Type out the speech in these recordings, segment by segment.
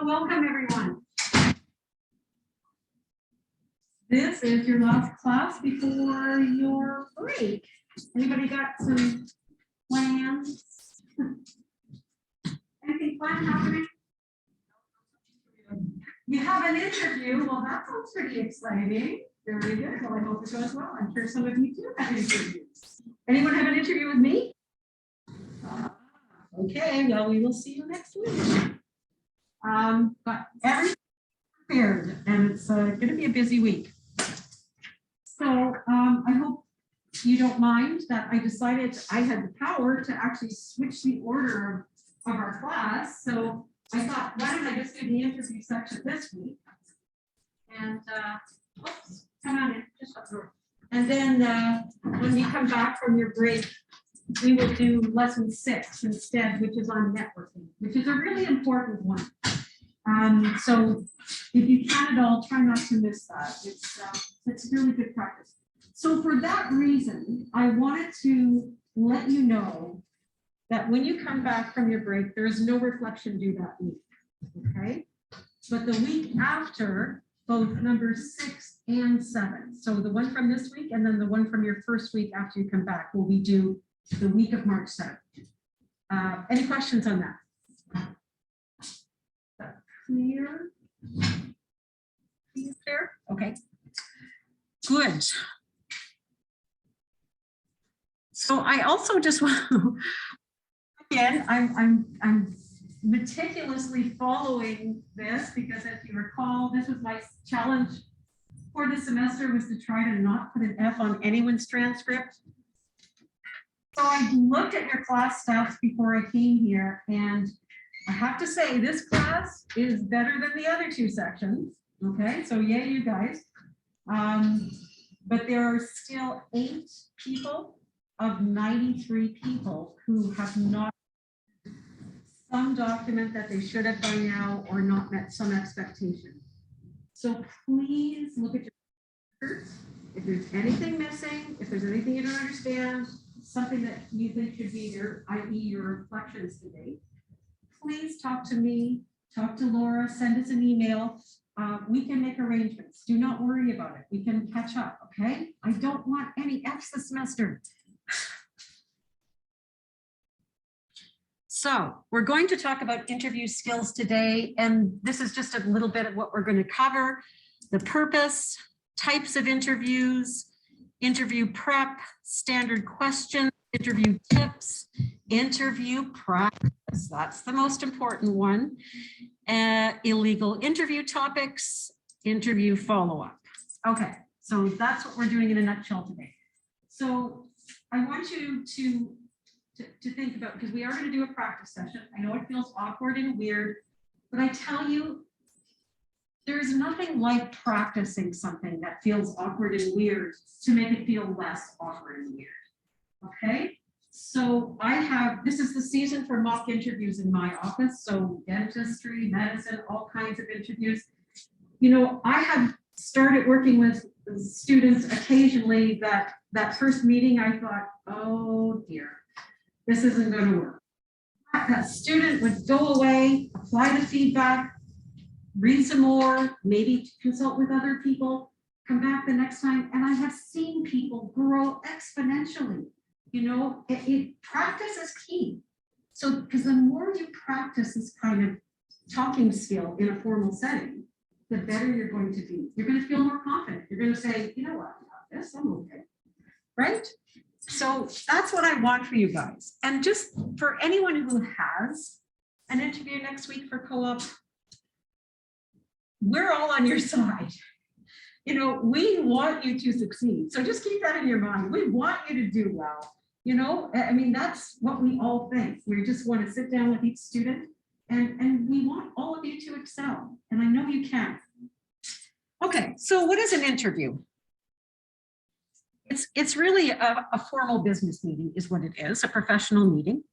Welcome, everyone. This is your last class before your break. Anybody got some plans? Anything fun happening? You have an interview. Well, that sounds pretty exciting. Very good. Well, I hope it goes well. I'm sure some of you do have interviews. Anyone have an interview with me? Okay, well, we will see you next week. But everything's prepared, and it's going to be a busy week. So I hope you don't mind that I decided I had the power to actually switch the order of our class. So I thought, why don't I just do the interview section this week? And oops, come on in, just up north. And then when you come back from your break, we will do lesson 6 instead, which is on networking, which is a really important one. So if you can at all, try not to miss that. It's really good practice. So for that reason, I wanted to let you know that when you come back from your break, there is no reflection due that week, okay? But the week after, both number 6 and 7. So the one from this week and then the one from your first week after you come back will be due the week of March 7th. Any questions on that? Clear? Clear? Okay. Good. So I also just want to, again, I'm meticulously following this because, as you recall, this was my challenge for the semester, was to try to not put an F on anyone's transcript. So I looked at your class stats before I came here, and I have to say this class is better than the other 2 sections. Okay, so yay, you guys. But there are still 8 people of 93 people who have not some document that they should have by now or not met some expectation. So please look at your records. If there's anything missing, if there's anything you don't understand, something that you think should be there, i.e. your reflections today, please talk to me, talk to Laura, send us an email. We can make arrangements. Do not worry about it. We can catch up, okay? I don't want any F's this semester. So we're going to talk about interview skills today, and this is just a little bit of what we're going to cover: the purpose, types of interviews, interview prep, standard questions, interview tips, interview practice, that's the most important one, illegal interview topics, interview follow-up. Okay, so that's what we're doing in a nutshell today. So I want you to think about, because we are going to do a practice session. I know it feels awkward and weird, but I tell you, there's nothing like practicing something that feels awkward and weird to make it feel less awkward and weird. Okay, so this is the season for mock interviews in my office. So dentistry, medicine, all kinds of interviews. You know, I have started working with students occasionally that first meeting, I thought, oh dear, this isn't going to work. That student would go away, apply the feedback, read some more, maybe consult with other people, come back the next time, and I have seen people grow exponentially. You know, practice is key. So, because the more you practice this kind of talking skill in a formal setting, the better you're going to be. You're going to feel more confident. You're going to say, you know what, I got this, I'm okay, right? So that's what I want for you guys. And just for anyone who has an interview next week for co-op, we're all on your side. You know, we want you to succeed. So just keep that in your mind. We want you to do well. You know, I mean, that's what we all think. We just want to sit down with each student and we want all of you to excel. And I know you can. Okay, so what is an interview? It's really a formal business meeting is what it is, a professional meeting.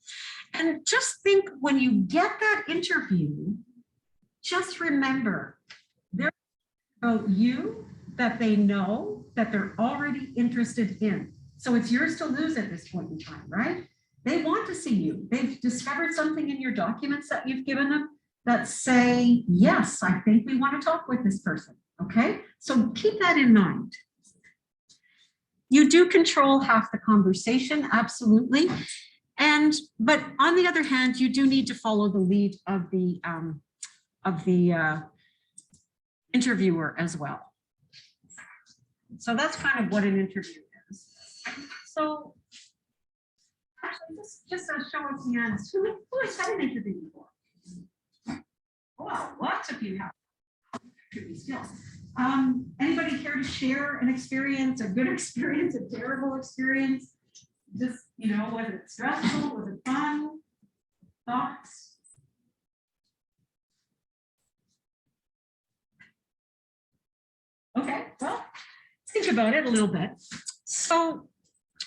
And just think, when you get that interview, just remember, they're about you, that they know, that they're already interested in. So it's yours to lose at this point in time, right? They want to see you. They've discovered something in your documents that you've given them. that say, yes, I think we want to talk with this person. Okay, so keep that in mind. You do control half the conversation, absolutely. But on the other hand, you do need to follow the lead of the interviewer as well. So that's kind of what an interview is. So actually, just a show of hands, who has had an interview before? Wow, lots of you have interview skills. Anybody care to share an experience, a good experience, a terrible experience? Just, was it stressful? Was it fun? Thoughts? Okay, well, think about it a little bit. So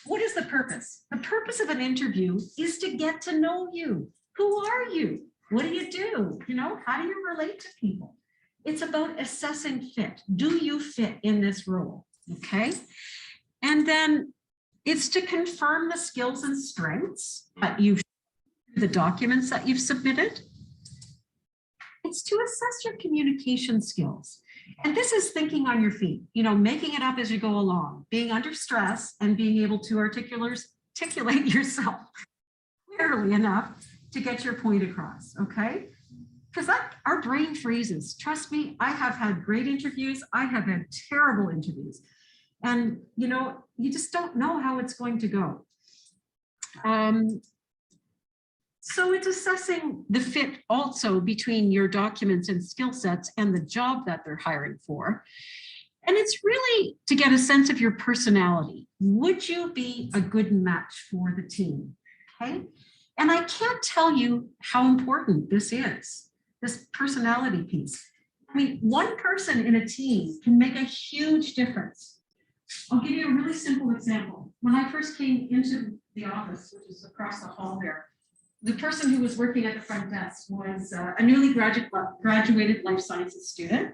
what is the purpose? The purpose of an interview is to get to know you. Who are you? What do you do? How do you relate to people? It's about assessing fit. Do you fit in this role? Okay. And then it's to confirm the skills and strengths that the documents that you've submitted. It's to assess your communication skills. And this is thinking on your feet, making it up as you go along, being under stress and being able to articulate yourself clearly enough to get your point across, okay? Because our brain freezes. Trust me, I have had great interviews. I have had terrible interviews. And, you just don't know how it's going to go. So it's assessing the fit also between your documents and skill sets and the job that they're hiring for. And it's really to get a sense of your personality. Would you be a good match for the team? Okay. And I can't tell you how important this is, this personality piece. I mean, one person in a team can make a huge difference. I'll give you a really simple example. When I first came into the office, which is across the hall there, the person who was working at the front desk was a newly graduated life sciences student.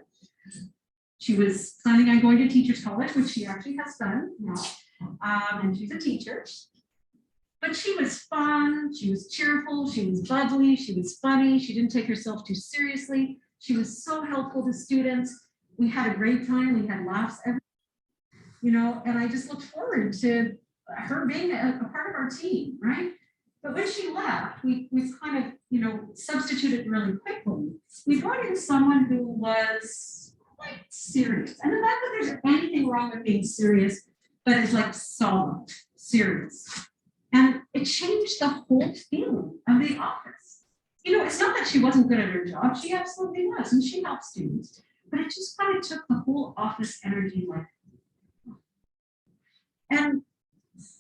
She was planning on going to teachers college, which she actually has done now, and she's a teacher. But she was fun, she was cheerful, she was bubbly, she was funny, she didn't take herself too seriously. She was so helpful to students. We had a great time, we had laughs every and I just looked forward to her being a part of our team, right? But when she left, we kind of, substituted really quickly. We brought in someone who was quite serious. And not that there's anything wrong with being serious, but it's like solemn, serious. And it changed the whole feeling of the office. It's not that she wasn't good at her job. She absolutely was, and she helped students. But it just kind of took the whole office energy like. And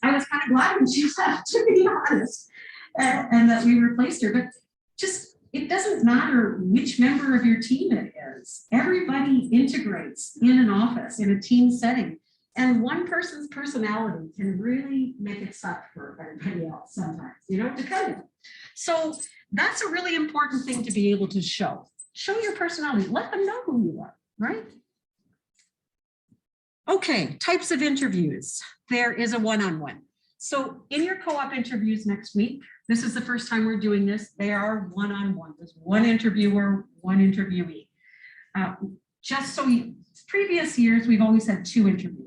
I was kind of glad when she left, to be honest, and that we replaced her. But just, it doesn't matter which member of your team it is. Everybody integrates in an office, in a team setting. And one person's personality can really make it suck for everybody else sometimes, depending. So that's a really important thing to be able to show. Show your personality. Let them know who you are, right? Okay, types of interviews. There is a one-on-one. So in your co-op interviews next week, this is the first time we're doing this. They are one-on-one. There's one interviewer, one interviewee. Just so previous years, we've always had two interviewers.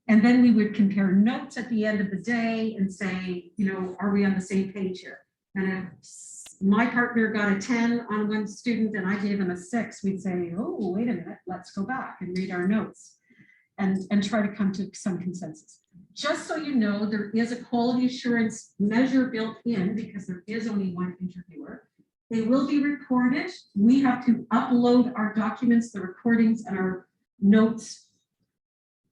And then we would compare notes at the end of the day and say, are we on the same page here? And if my partner got a 10 on one student and I gave him a 6, we'd say, oh, wait a minute, let's go back and read our notes and try to come to some consensus. Just so you know, there is a quality assurance measure built in because there is only one interviewer. They will be recorded. We have to upload our documents, the recordings and our notes.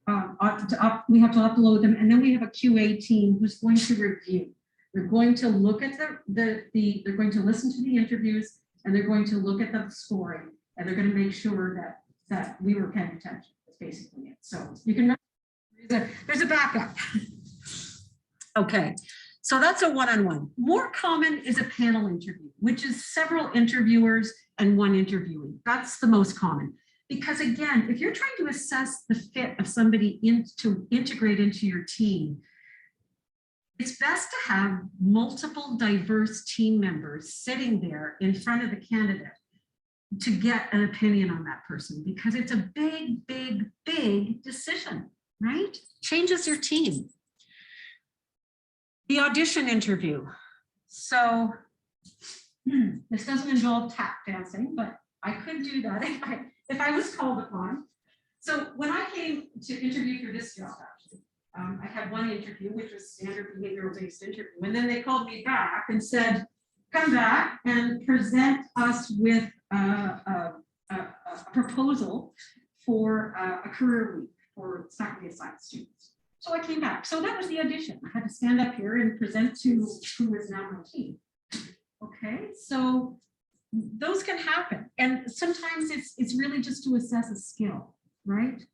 We have to upload them, and then we have a QA team who's going to review. They're going to look at they're going to listen to the interviews, and they're going to look at the scoring, and they're going to make sure that we were paying attention. That's basically it. So you can there's a backup. Okay, so that's a one-on-one. More common is a panel interview, which is several interviewers and one interviewee. That's the most common. Because again, if you're trying to assess the fit of somebody to integrate into your team, it's best to have multiple diverse team members sitting there in front of the candidate to get an opinion on that person, because it's a big, big, big decision, right? Changes your team. The audition interview. So this doesn't involve tap dancing, but I could do that if I was called upon. So when I came to interview for this job, actually, I had one interview, which was standard behavioral based interview. And then they called me back and said, come back and present us with a proposal for a career week for faculty of science students. So I came back. So that was the audition. I had to stand up here and present to who is now my team. Okay, so those can happen. And sometimes it's really just to assess a skill, right?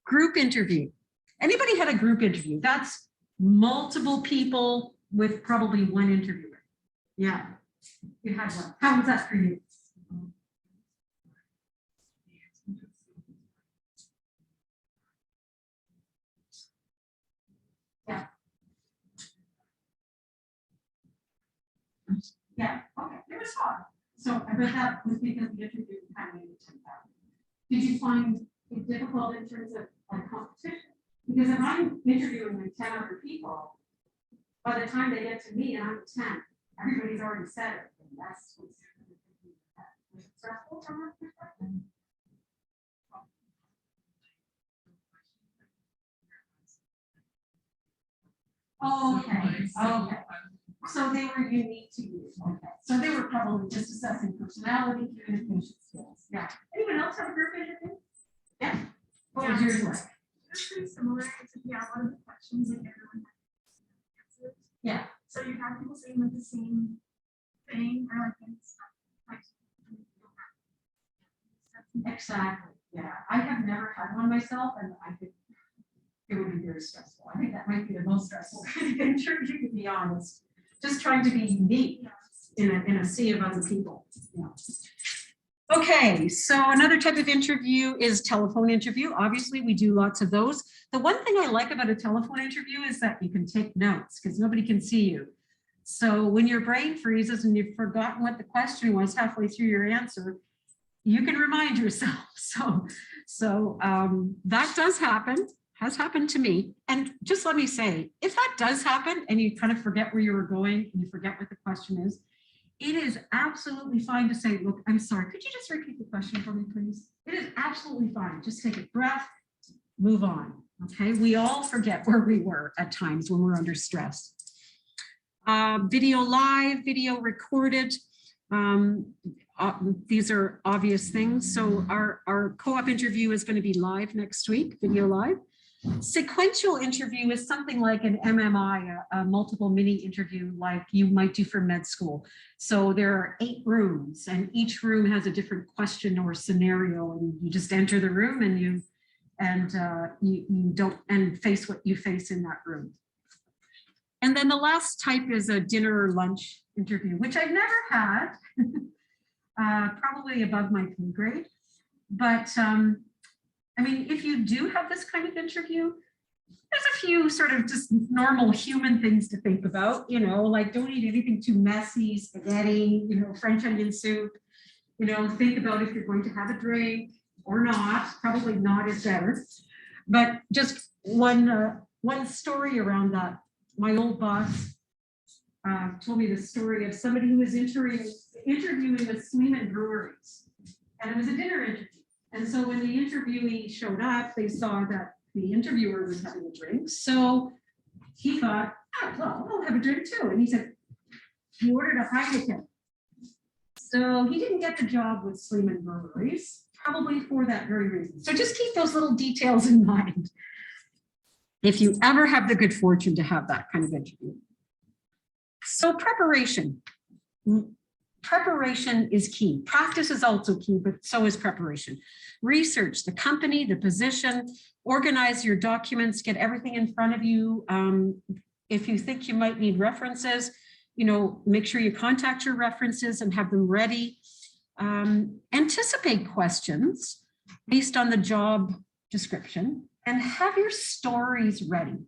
Group interview. Anybody had a group interview? That's multiple people with probably one interviewer. Yeah, you had one. How was that for you? Yeah. Yeah, okay, it was hard. So I bet that was because the interview kind of made it 10,000. Did you find it difficult in terms of like competition? Because if I'm interviewing like 10 other people, by the time they get to me and I'm 10, everybody's already said it. And that's what's stressful from that perspective. Oh, okay. Okay. So they were unique to you. Okay. So they were probably just assessing personality, communication skills. Yeah. Anyone else have a group interview? Yeah. What was yours like? It's pretty similar. It's yeah, a lot of the questions like everyone had answers. Yeah. So you have people saying like the same thing or like stuff. Exactly. Yeah. I have never had one myself, and I think it would be very stressful. I think that might be the most stressful interview, to be honest. Just trying to be unique in a sea of other people. Yeah. Okay, so another type of interview is telephone interview. Obviously, we do lots of those. The one thing I like about a telephone interview is that you can take notes because nobody can see you. So when your brain freezes and you've forgotten what the question was halfway through your answer, you can remind yourself. So that does happen. Has happened to me. And just let me say, if that does happen and you kind of forget where you were going and you forget what the question is, it is absolutely fine to say, look, I'm sorry, could you just repeat the question for me, please? It is absolutely fine. Just take a breath, move on. Okay, we all forget where we were at times when we're under stress. Video live, video recorded. These are obvious things. So our co-op interview is going to be live next week, video live. Sequential interview is something like an MMI, a multiple mini interview like you might do for med school. So there are 8 rooms and each room has a different question or scenario, and you just enter the room and you don't face what you face in that room. And then the last type is a dinner or lunch interview, which I've never had, probably above my pay grade. But I mean, if you do have this kind of interview, there's a few sort of just normal human things to think about, you know, like don't eat anything too messy, spaghetti, you know, French onion soup, you know, think about if you're going to have a drink or not. Probably not is better. But just one story around that. My old boss told me the story of somebody who was interviewing with Sleeman breweries, and it was a dinner interview. And so when the interviewee showed up, they saw that the interviewer was having a drink. So he thought, oh, well, I'll have a drink too. And he said, he ordered a Heineken. So he didn't get the job with Sleeman breweries, probably for that very reason. So just keep those little details in mind if you ever have the good fortune to have that kind of interview. So preparation. Preparation is key. Practice is also key, but so is preparation. Research the company, the position, organize your documents, get everything in front of you. If you think you might need references, you know, make sure you contact your references and have them ready. Anticipate questions based on the job description and have your stories ready.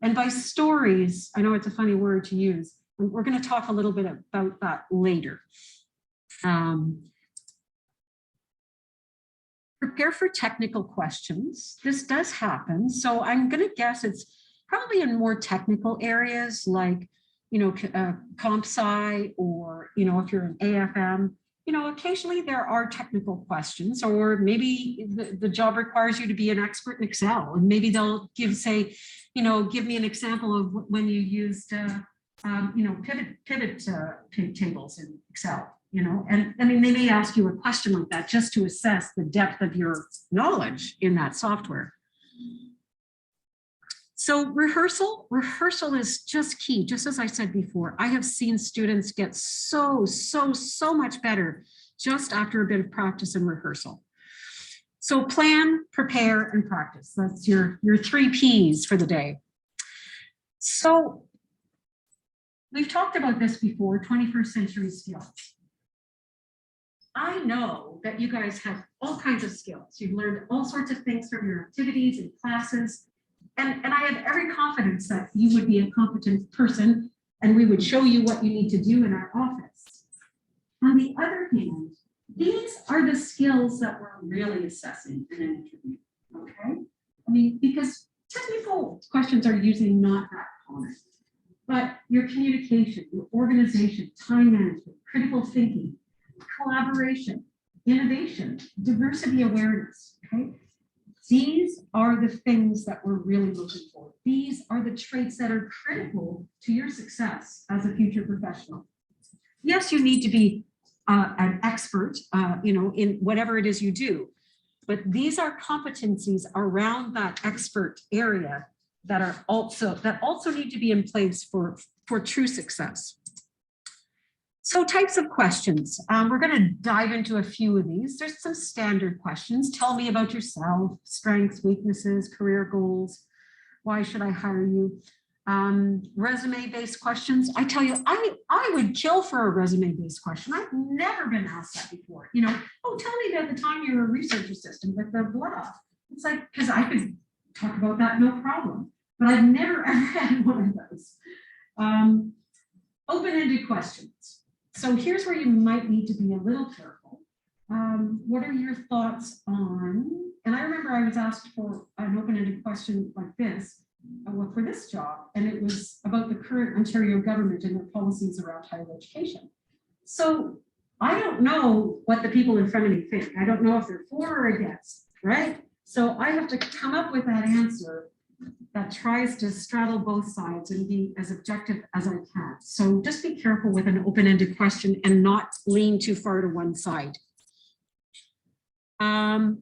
And by stories, I know it's a funny word to use. We're going to talk a little bit about that later. Prepare for technical questions. This does happen. So I'm going to guess it's probably in more technical areas like, comp sci, or, if you're an AFM, occasionally there are technical questions, or maybe the job requires you to be an expert in Excel, and maybe they'll give me an example of when you used, pivot tables in Excel, and I mean, they may ask you a question like that just to assess the depth of your knowledge in that software. So rehearsal is just key. Just as I said before, I have seen students get so much better just after a bit of practice and rehearsal. So plan, prepare, and practice. That's your 3 Ps for the day. So we've talked about this before, 21st century skills. I know that you guys have all kinds of skills. You've learned all sorts of things from your activities and classes. And I have every confidence that you would be a competent person and we would show you what you need to do in our office. On the other hand, these are the skills that we're really assessing in an interview, okay? I mean, because technical questions are usually not that common, but your communication, your organization, time management, critical thinking, collaboration, innovation, diversity awareness, okay? These are the things that we're really looking for. These are the traits that are critical to your success as a future professional. Yes, you need to be an expert, in whatever it is you do, but these are competencies around that expert area that also need to be in place for true success. So types of questions. We're going to dive into a few of these. There's some standard questions. Tell me about yourself, strengths, weaknesses, career goals. Why should I hire you? Resume-based questions. I tell you, I would kill for a resume-based question. I've never been asked that before. Oh, tell me about the time you were a research assistant with the blah. It's like, because I could talk about that, no problem. But I've never ever had one of those. Open-ended questions. So here's where you might need to be a little careful. What are your thoughts on, and I remember I was asked for an open-ended question like this for this job, and it was about the current Ontario government and their policies around higher education. So I don't know what the people in front of me think. I don't know if they're for or against, right? So I have to come up with that answer that tries to straddle both sides and be as objective as I can. So just be careful with an open-ended question and not lean too far to one side.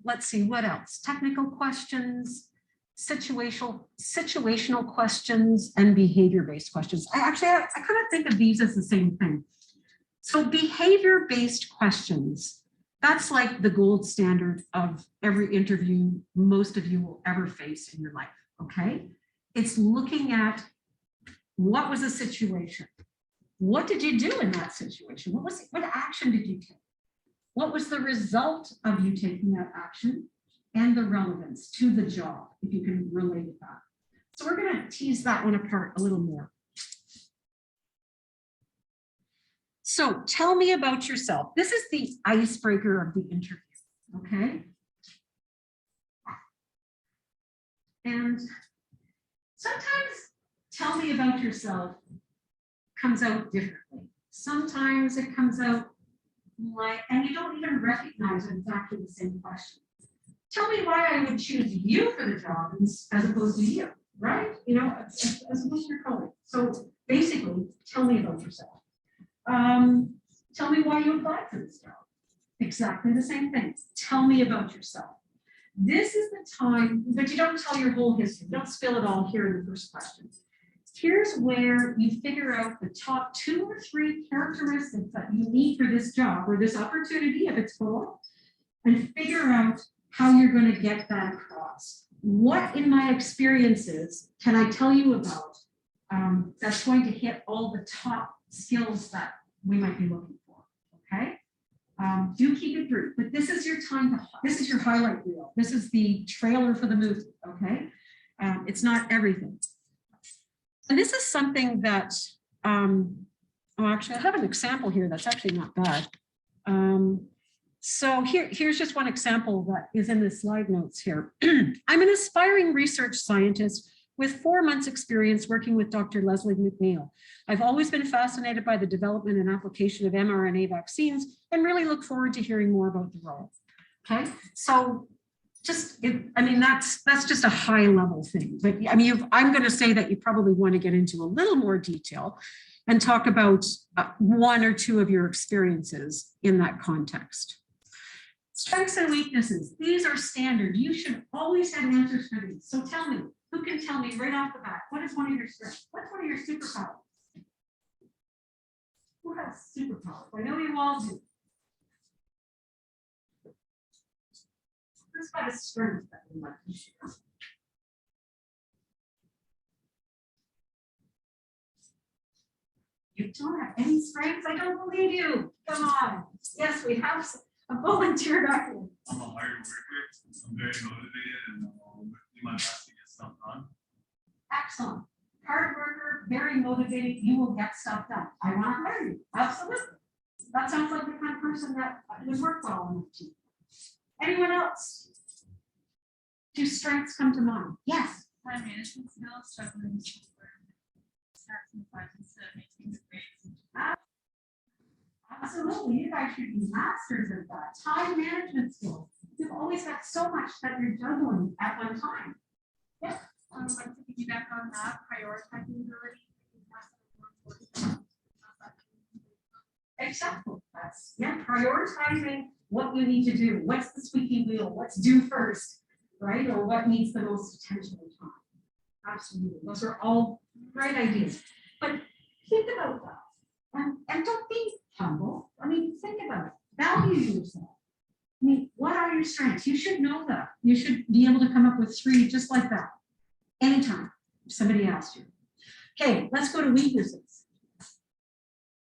Let's see, what else? Technical questions, situational questions, and behavior-based questions. I kind of think of these as the same thing. So behavior-based questions, that's like the gold standard of every interview most of you will ever face in your life. Okay, it's looking at what was the situation? What did you do in that situation? What action did you take? What was the result of you taking that action and the relevance to the job, if you can relate that? So we're going to tease that one apart a little more. So tell me about yourself. This is the icebreaker of the interview, okay? And sometimes tell me about yourself comes out differently. Sometimes it comes out like, and you don't even recognize exactly the same question. Tell me why I would choose you for the job as opposed to you, right? As opposed to your colleague. So basically, tell me about yourself. Tell me why you applied for this job. Exactly the same thing. Tell me about yourself. This is the time, but you don't tell your whole history. Don't spill it all here in the first question. Here's where you figure out the top 2 or 3 characteristics that you need for this job or this opportunity, if it's full, and figure out how you're going to get that across. What in my experiences can I tell you about that's going to hit all the top skills that we might be looking for, okay? Do keep it brief, but this is your time this is your highlight reel. This is the trailer for the movie, okay? It's not everything. And this is something that, actually I have an example here that's actually not bad. So here's just one example that is in the slide notes here. I'm an aspiring research scientist with 4 months experience working with Dr. Leslie McNeil. I've always been fascinated by the development and application of mRNA vaccines and really look forward to hearing more about the role. Okay, so I mean, that's just a high level thing, but I mean, I'm going to say that you probably want to get into a little more detail and talk about 1 or 2 of your experiences in that context. Strengths and weaknesses, these are standard. You should always have answers for these. So tell me, who can tell me right off the bat, what is one of your strengths? What's one of your superpowers? Who has superpowers? I know you all do. Who's got a strength that you like to share? You don't have any strengths? I don't believe you. Come on. Yes, we have a volunteer doctor. I'm a hard worker. I'm very motivated and I'll do my best to get stuff done. Excellent. Hard worker, very motivated. You will get stuff done. I want to hire you. Absolutely. That sounds like the kind of person that would work well on the team. Anyone else? 2 strengths come to mind. Yes. Time management skills, struggling to learn stats and facts instead of making grades. Absolutely. You guys should be masters of that. Time management skills. You've always got so much that you're juggling at one time. Yeah. Like to piggyback on that, prioritizing ability. Exactly. That's, yeah, prioritizing what you need to do. What's the squeaky wheel? What's due first, right? Or what needs the most attention and time. Absolutely. Those are all great ideas. But think about that. And don't be humble. I mean, think about it. Value yourself. I mean, what are your strengths? You should know that. You should be able to come up with 3 just like that. Anytime if somebody asks you. Okay, let's go to weaknesses.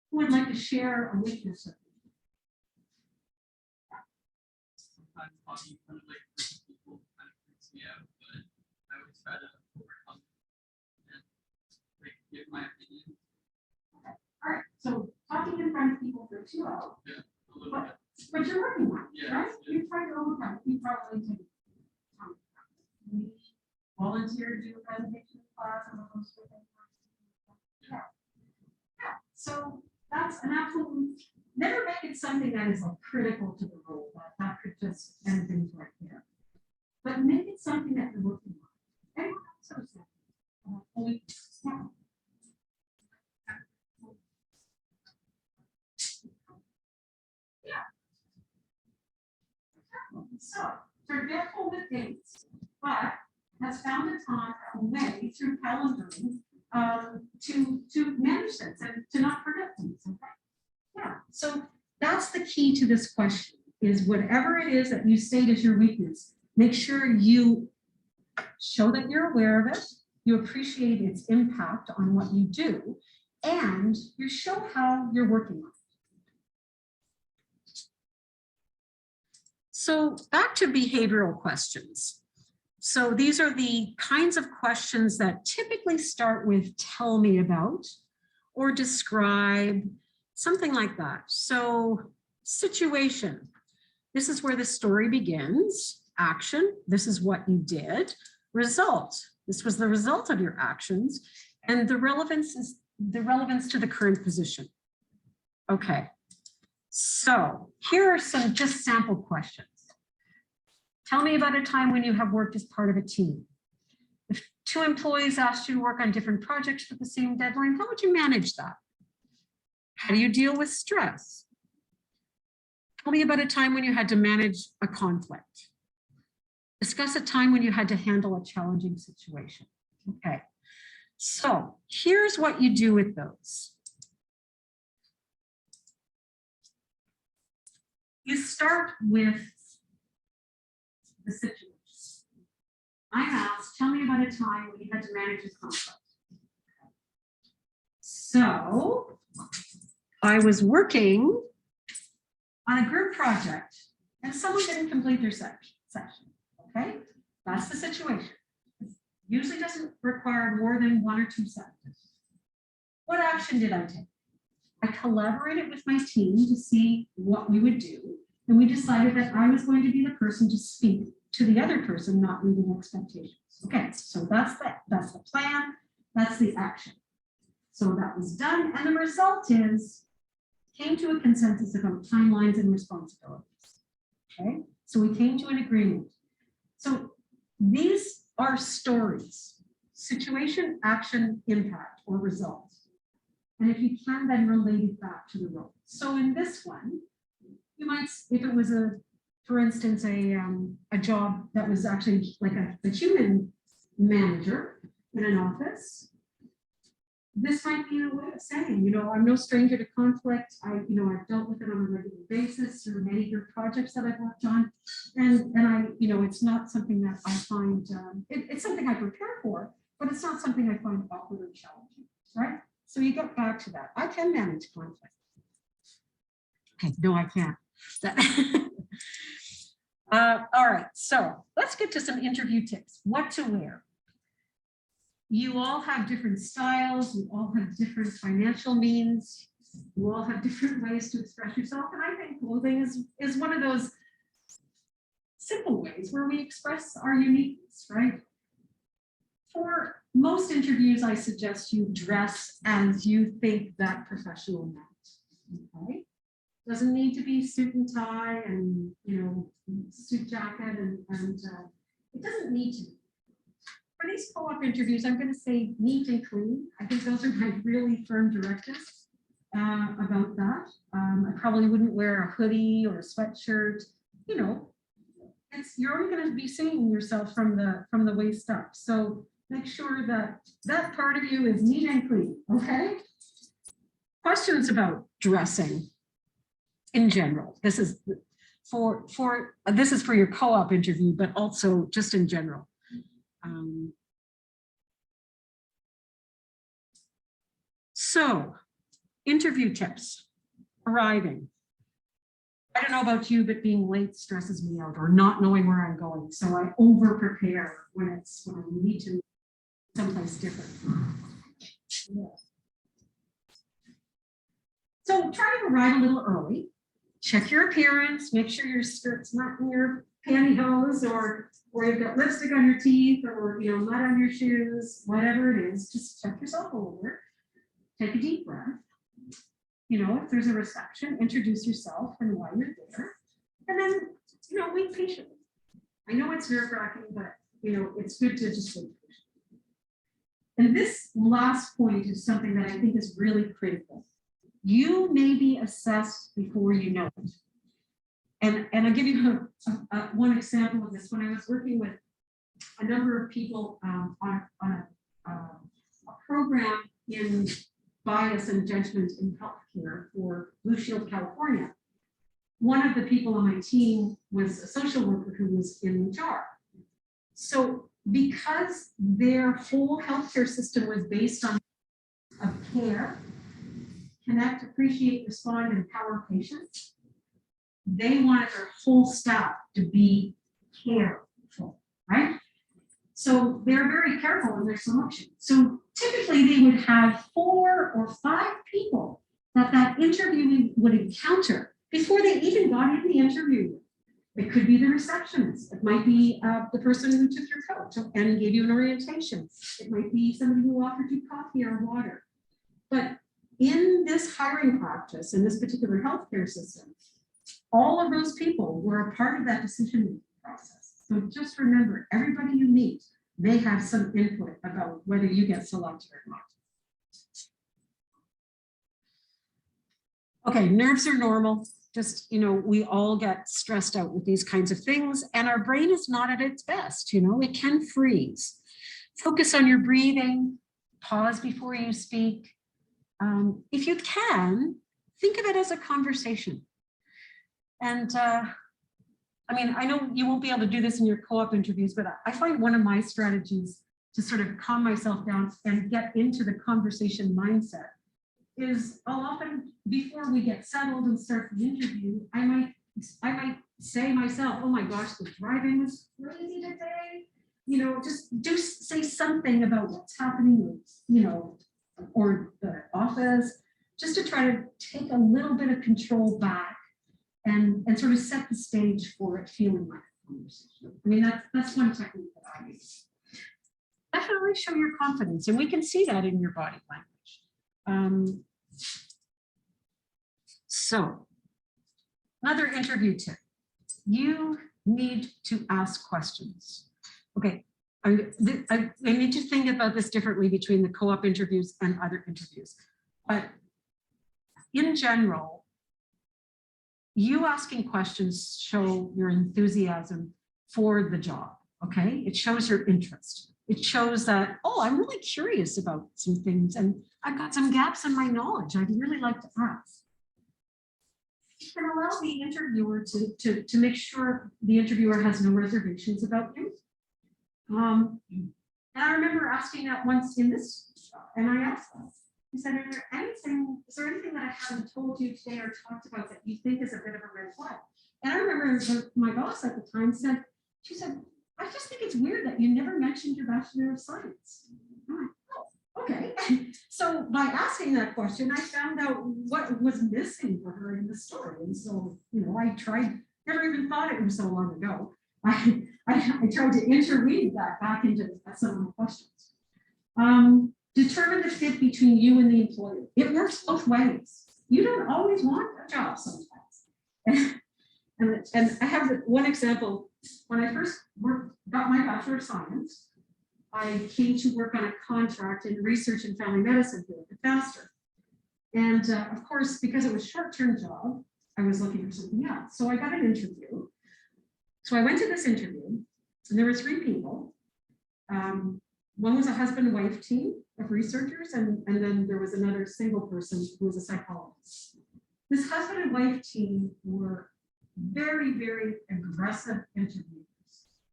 Who would like to share a weakness with me? Sometimes talking in front of like people kind of freaks me out, but I always try to overcome it and like give my opinion. Okay. All right, so talking in front of people for 2 hours. Yeah, a little bit. But you're working on it, Yeah, right? yeah. You're trying to overcome it. You probably take volunteer, do a presentation class, and those sort of things. Yeah. Yeah. So that's an absolute, never make it something that is like critical to the role, that could just end things right there. But make it something that you're working on. Anyone else has that? Yeah. So, forgetful with dates, but has found a time, a way through calendaring to manage this and to not forget things. Okay? Yeah. So that's the key to this question: is whatever it is that you state as your weakness, make sure you show that you're aware of it, you appreciate its impact on what you do, and you show how you're working on it. So back to behavioral questions. So these are the kinds of questions that typically start with tell me about or describe, something like that. So situation, this is where the story begins. Action, this is what you did. Result, this was the result of your actions. And the relevance is the relevance to the current position. Okay, so here are some just sample questions. Tell me about a time when you have worked as part of a team. If 2 employees asked you to work on different projects with the same deadline, how would you manage that? How do you deal with stress? Tell me about a time when you had to manage a conflict. Discuss a time when you had to handle a challenging situation. Okay, so here's what you do with those. You start with the situation. I'm asked, tell me about a time when you had to manage a conflict. So I was working on a group project and someone didn't complete their session. Okay, that's the situation. It usually doesn't require more than 1 or 2 sentences. What action did I take? I collaborated with my team to see what we would do. And we decided that I was going to be the person to speak to the other person, not meeting expectations. Okay, so that's the plan, that's the action. So that was done, and the result is came to a consensus about timelines and responsibilities. Okay, so we came to an agreement. So these are stories: situation, action, impact, or result. And if you can, then relate it back to the role. So in this one, you might, if it was for instance, a job that was actually like a human manager in an office, this might be a way of saying, I'm no stranger to conflict. I've dealt with it on a regular basis through many of your projects that I've worked on. And I, it's not something that I find, it's something I prepare for, but it's not something I find awkward or challenging, right? So you get back to that. I can manage conflict. Okay, no, I can't. All right, so let's get to some interview tips. What to wear. You all have different styles, you all have different financial means, you all have different ways to express yourself. And I think clothing is one of those simple ways where we express our uniqueness, right? For most interviews, I suggest you dress as you think that professional meant, okay? Doesn't need to be suit and tie and, suit jacket and it doesn't need to be. For these co-op interviews, I'm going to say neat and clean. I think those are my really firm directives about that. I probably wouldn't wear a hoodie or a sweatshirt. You're only going to be seeing yourself from the waist up. So make sure that part of you is neat and clean. Okay. Questions about dressing in general. This is for your co-op interview, but also just in general. So, interview tips. Arriving. I don't know about you, but being late stresses me out, or not knowing where I'm going. So I over prepare when I need to someplace different. Yeah. So try to arrive a little early. Check your appearance. Make sure your skirt's not in your pantyhose, or you've got lipstick on your teeth, or mud on your shoes. Whatever it is, just check yourself over. Take a deep breath. If there's a reception, introduce yourself and why you're there. And then, wait patiently. I know it's nerve-wracking, but, it's good to just wait patiently. And this last point is something that I think is really critical. You may be assessed before you know it. And I'll give you one example of this. When I was working with a number of people on a program in bias and judgment in healthcare for Blue Shield California, one of the people on my team was a social worker who was in SARR. So because their whole healthcare system was based on care, connect, appreciate, respond, and empower patients, they wanted their whole staff to be careful, right? So they're very careful in their selection. So typically they would have 4 or 5 people that interviewee would encounter before they even got in the interview. It could be the receptionist. It might be the person who took your coat and gave you an orientation. It might be somebody who offered you coffee or water. But in this hiring practice, in this particular healthcare system, all of those people were a part of that decision-making process. So just remember, everybody you meet may have some input about whether you get selected or not. Okay, nerves are normal. Just, we all get stressed out with these kinds of things, and our brain is not at its best. It can freeze. Focus on your breathing, pause before you speak. If you can, think of it as a conversation. And I know you won't be able to do this in your co-op interviews, but I find one of my strategies to sort of calm myself down and get into the conversation mindset is I'll often, before we get settled and start the interview, I might say myself, oh my gosh, the driving was crazy today. Just say something about what's happening, or the office. just to try to take a little bit of control back and sort of set the stage for it feeling like a conversation. I mean, that's one technique that I use. Definitely show your confidence, and we can see that in your body language. So another interview tip, you need to ask questions. Okay, I need to think about this differently between the co-op interviews and other interviews. But in general, you asking questions show your enthusiasm for the job, okay? It shows your interest. It shows that, oh, I'm really curious about some things and I've got some gaps in my knowledge I'd really like to ask. You can allow the interviewer to make sure the interviewer has no reservations about you. And I remember asking that once in this job, and I asked them, I said, is there anything that I haven't told you today or talked about that you think is a bit of a red flag? And I remember my boss at the time said, she said, I just think it's weird that you never mentioned your Bachelor of Science. I'm like, oh, okay. So by asking that question, I found out what was missing for her in the story. And so, you know, I tried, never even thought it was so long ago. I tried to interweave that back into some of the questions. Determine the fit between you and the employer. It works both ways. You don't always want a job sometimes. And I have one example. When I first got my Bachelor of Science, I came to work on a contract in research and family medicine here at FASTER. And of course, because it was a short-term job, I was looking for something else. So I got an interview. So I went to this interview, and there were 3 people. One was a husband and wife team of researchers, and then there was another single person who was a psychologist. This husband and wife team were very, very aggressive interviewers.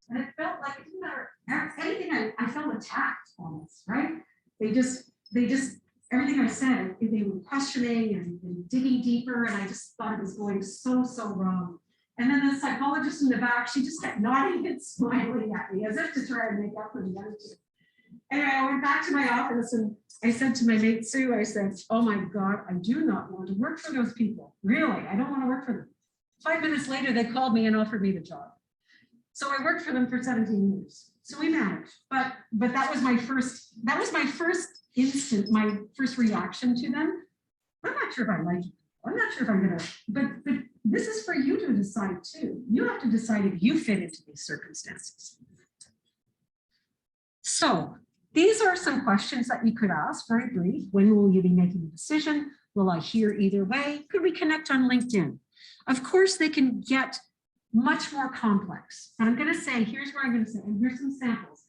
And it felt like it didn't matter anything, I felt attacked almost, right? They just, everything I said, they were questioning and digging deeper, and I just thought it was going so wrong. And then the psychologist in the back, she just kept nodding and smiling at me as if to try and make up for the other 2. Anyway, I went back to my office and I said to my mate Sue, I said, oh my God, I do not want to work for those people. Really, I don't want to work for them. 5 minutes later, they called me and offered me the job. So I worked for them for 17 years. So we managed, but that was my first instant, my first reaction to them. I'm not sure if I like it. I'm not sure if I'm gonna, but this is for you to decide too. You have to decide if you fit into these circumstances. So these are some questions that you could ask, very brief. When will you be making a decision? Will I hear either way? Could we connect on LinkedIn? Of course, they can get much more complex. And I'm going to say, here's where I'm going to say, and here's some samples.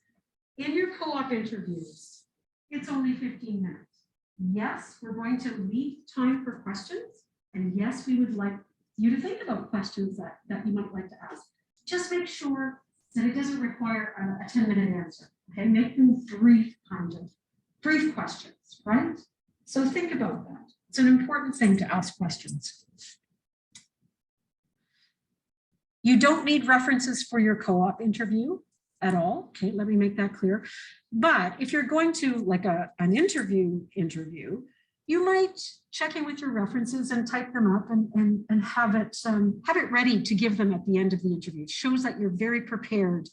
In your co-op interviews, it's only 15 minutes. Yes, we're going to leave time for questions. And yes, we would like you to think about questions that you might like to ask. Just make sure that it doesn't require a 10-minute answer. Okay, make them brief questions, right? So think about that. It's an important thing to ask questions. You don't need references for your co-op interview at all. Okay, let me make that clear. But if you're going to like an interview, you might check in with your references and type them up and have it ready to give them at the end of the interview. It shows that you're very prepared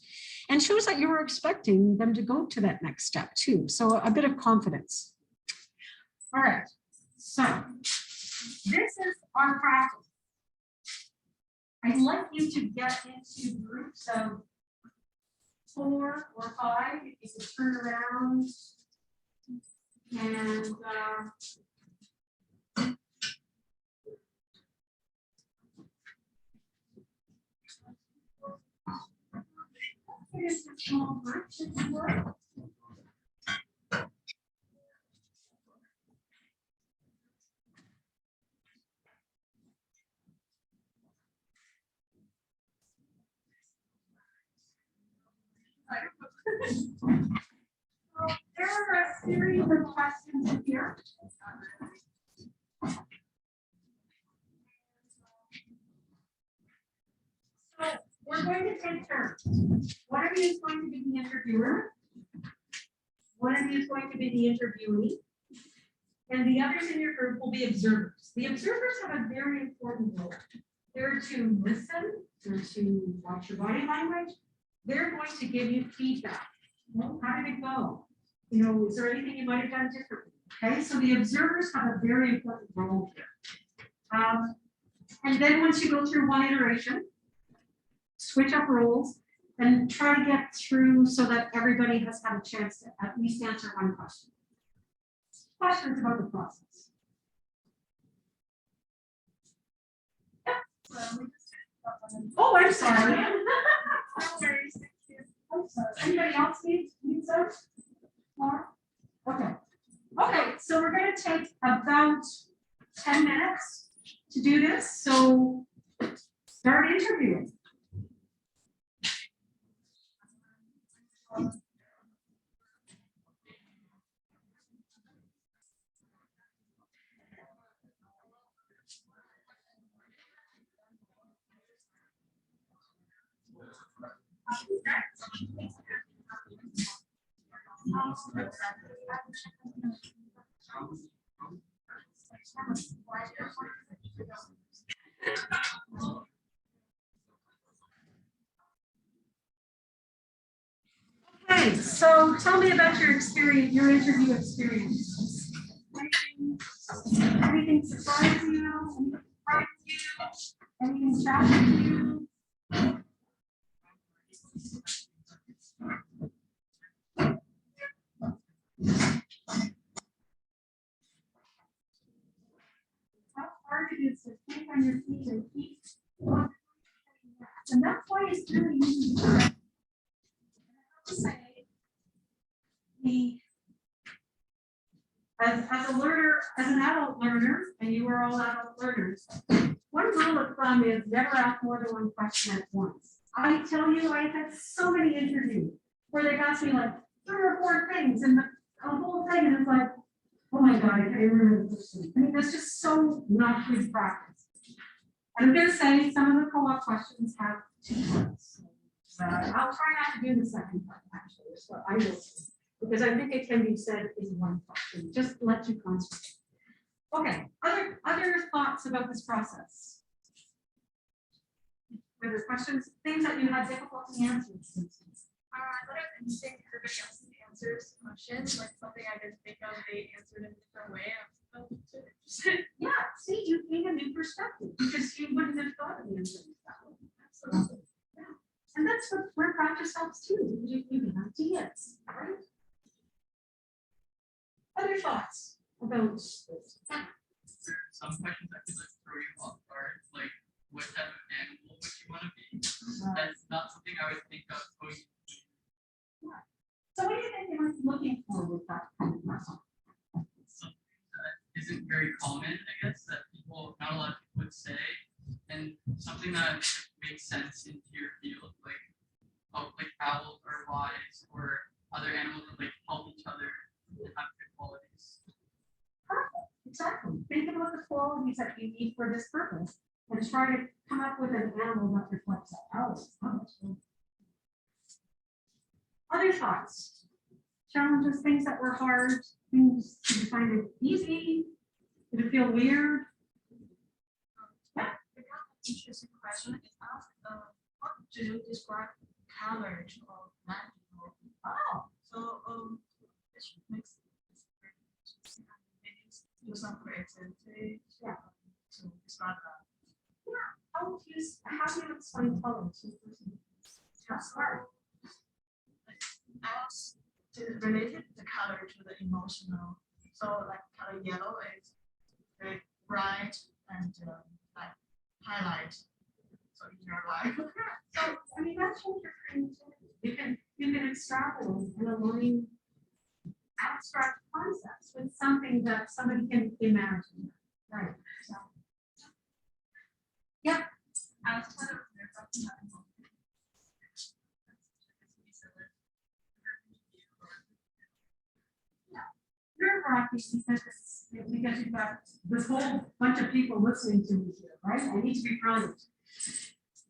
and shows that you were expecting them to go to that next step too. So a bit of confidence. All right, so this is our practice. I'd like you to get into groups of 4 or 5. If you can turn around and here's a small group to work. So there are a series of questions here. So we're going to take turns. One of you is going to be the interviewer. One of you is going to be the interviewee. And the others in your group will be observers. The observers have a very important role. They're to listen, they're to watch your body language. They're going to give you feedback. Well, how did it go? You know, is there anything you might have done differently? Okay, so the observers have a very important role here. And then once you go through one iteration, switch up roles and try to get through so that everybody has had a chance to at least answer one question. Questions about the process? Oh, I'm sorry. No worries, thank you. I'm sorry. Anybody else need some more? Okay. Okay, so we're going to take about 10 minutes to do this. So start interviewing. Okay, so tell me about your experience, your interview experience. Anything surprise you? Anything challenge you? How hard it is to think on your feet and keep, and that's why it's really easy to say. As a learner, as an adult learner, and you are all adult learners, one rule of thumb is never ask more than one question at once. I tell you, I've had so many interviews where they've asked me like 3 or 4 things and the whole thing, and it's like, oh my God, I can't remember the first thing. I mean, that's just so not good practice. And I'm going to say some of the co-op questions have 2 parts. I'll try not to do the second part, actually, so I will say, because I think it can be said in one question. Just let you concentrate. Okay, other thoughts about this process? Were there questions, things that you had difficulty answering? I thought it was interesting that everybody else answers questions, like something I didn't think of, they answered in a different way. I was so interested. Yeah, see, you gain a new perspective because you wouldn't have thought of answering that way. Absolutely. Yeah. And that's what where practice helps too. You get ideas, right? Other thoughts about this? There are some questions that could like throw you off guard, like what type of animal would you want to be? That's not something I would think of. So what do you think they might be looking for with that kind of person? Something that isn't very common, I guess, that people, not a lot of people would say, and something that makes sense into your field, like owls are wise, or other animals that like help each other and have good qualities. Perfect. Exactly. Think about the qualities that you need for this purpose and try to come up with an animal that reflects that. Other thoughts? Challenges, things that were hard, things you find it easy? Did it feel weird? Yeah. Interesting question is asked, what do you describe coverage of land? Oh, So this makes do some creativity to describe that. yeah. How do you explain color to a person? That's hard. As to related the color to the emotional. So like color yellow is very bright and like highlight. So in your life. So I mean that's what you're creativity. You can extrapolate and align abstract concepts with something that somebody can imagine. Right. So yeah. I was kind of Nerve-wracking because you've got this whole bunch of people listening to me here, right? I need to be brilliant.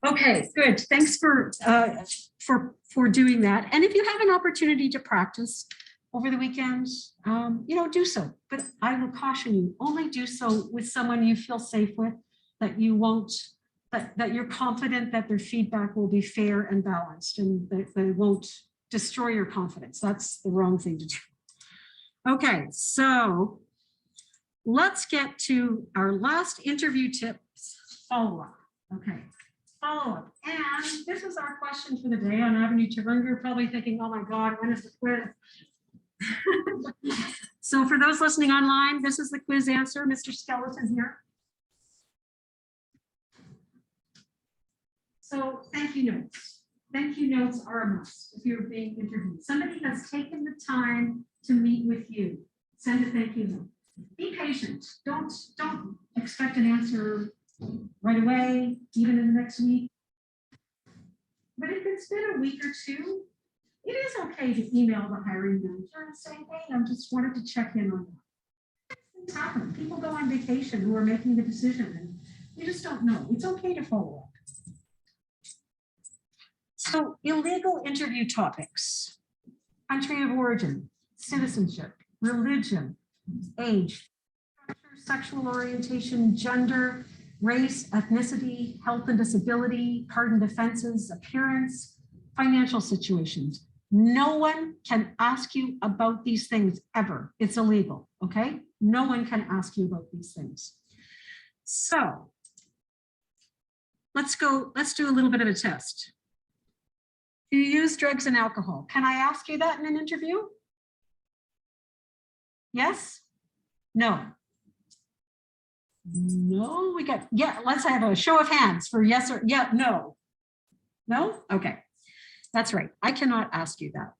Okay, good. Thanks for doing that. And if you have an opportunity to practice, over the weekend, do so. But I will caution you, only do so with someone you feel safe with, that you won't, that you're confident that their feedback will be fair and balanced and that they won't destroy your confidence. That's the wrong thing to do. Okay, so let's get to our last interview tips, follow-up. Okay, follow-up. And this is our question for the day on Avenue Turunga. You're probably thinking, oh my God, when is the quiz? So for those listening online, this is the quiz answer. Mr. Skeleton here. So thank you notes. Thank you notes are a must if you're being interviewed. Somebody has taken the time to meet with you. Send a thank you note. Be patient. Don't expect an answer right away, even in the next week. But if it's been a week or two, it is okay to email the hiring manager and say, hey, I just wanted to check in on that. Things happen. People go on vacation who are making the decision and you just don't know. It's okay to follow up. So illegal interview topics: country of origin, citizenship, religion, age, sexual orientation, gender, race, ethnicity, health and disability, pardoned offenses, appearance, financial situations. No one can ask you about these things ever. It's illegal, okay? No one can ask you about these things. So let's do a little bit of a test. Do you use drugs and alcohol? Can I ask you that in an interview? Yes? No? No, we got, yeah, let's have a show of hands for yes or yeah, no. No? Okay, that's right. I cannot ask you that.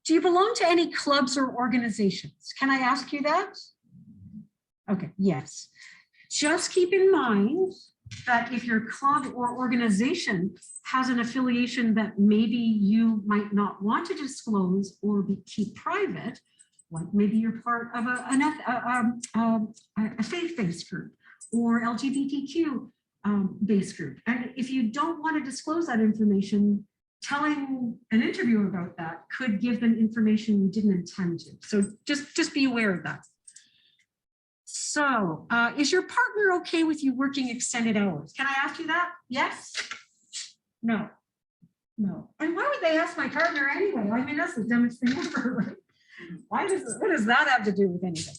Do you belong to any clubs or organizations? Can I ask you that? Okay, yes. Just keep in mind that if your club or organization has an affiliation that maybe you might not want to disclose or keep private, like maybe you're part of a faith-based group or LGBTQ based group. And if you don't want to disclose that information, telling an interviewer about that could give them information you didn't intend to. So just be aware of that. So is your partner okay with you working extended hours? Can I ask you that? Yes? No. No. And why would they ask my partner anyway? I mean, that's the dumbest thing ever, right? What does that have to do with anything?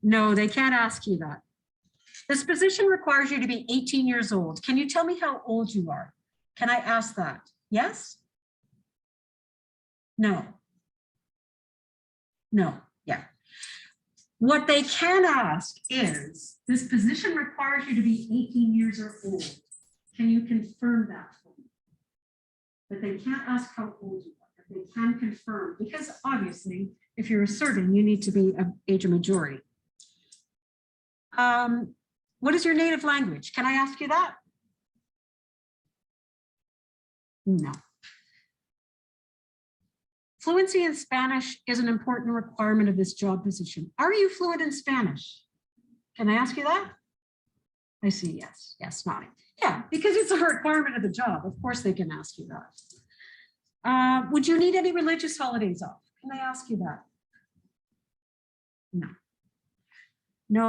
No, they can't ask you that. This position requires you to be 18 years old. Can you tell me how old you are? Can I ask that? Yes? No. No. Yeah. What they can ask is, this position requires you to be 18 years or old. Can you confirm that for me? But they can't ask how old you are. They can confirm, because obviously, if you're asserting, you need to be of age of majority. What is your native language? Can I ask you that? No. Fluency in Spanish is an important requirement of this job position. Are you fluent in Spanish? Can I ask you that? I see, yes, yes, nodding. Yeah, because it's a requirement of the job. Of course they can ask you that. Would you need any religious holidays off? Can I ask you that? No.